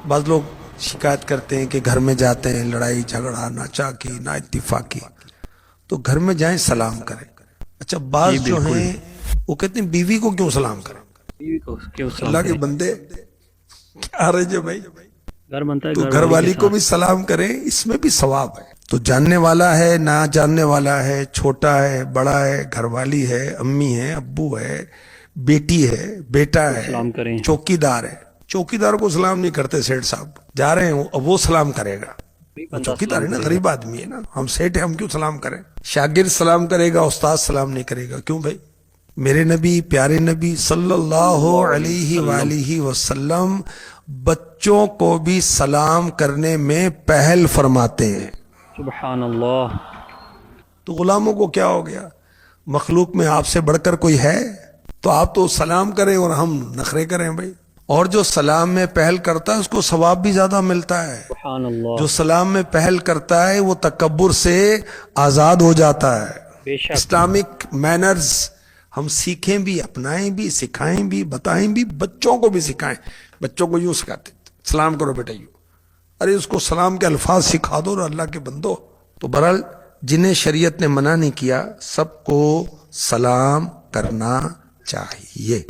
بعض لوگ شکایت کرتے ہیں کہ گھر میں جاتے ہیں لڑائی جھگڑا ناچاکی نا اتفاقی، تو گھر میں جائیں سلام کریں۔ اچھا بعض جو ہیں وہ کہتے ہیں بیوی کو کیوں سلام کریں؟ بیوی کو کیوں سلام اللہ کے کریں؟ بندے کیا رہے جو بھائی، گھر بنتا ہے تو گھر گھر والی کے کو ساتھ۔ بھی سلام کریں، اس میں بھی ثواب ہے۔ تو جاننے والا ہے نہ جاننے والا ہے، چھوٹا ہے بڑا ہے، گھر والی ہے امی ہے ابو ہے بیٹی ہے بیٹا ہے سلام کریں۔ چوکی دار ہے، چوکی دار کو سلام نہیں کرتے، سیٹ صاحب جا رہے ہیں اب وہ سلام کرے گا، وہ بندہ چوکی دار سلام ہے نا، کرے گا۔ غریب آدمی ہے نا، ہم سیٹ ہیں ہم کیوں سلام کریں؟ شاگرد سلام کرے گا استاد سلام نہیں کرے گا، کیوں بھائی؟ میرے نبی پیارے نبی صلی اللہ علیہ وآلہ وسلم بچوں کو بھی سلام کرنے میں پہل فرماتے ہیں۔ سبحان اللہ۔ تو غلاموں کو کیا ہو گیا؟ مخلوق میں آپ سے بڑھ کر کوئی ہے؟ تو آپ تو سلام کریں اور ہم نخرے کریں بھائی۔ اور جو سلام میں پہل کرتا ہے اس کو ثواب بھی زیادہ ملتا ہے، سبحان اللہ۔ جو سلام میں پہل کرتا ہے وہ تکبر سے آزاد ہو جاتا ہے۔ بے شک۔ اسلامک مینرز ہم سیکھیں بھی، اپنائیں بھی، سکھائیں بھی، بتائیں بھی، بچوں کو بھی سکھائیں۔ بچوں کو یوں سکھاتے سلام کرو بیٹا یوں، ارے اس کو سلام کے الفاظ سکھا دو اور اللہ کے بندو۔ تو بہرحال جنہیں شریعت نے منع نہیں کیا سب کو سلام کرنا چاہیے۔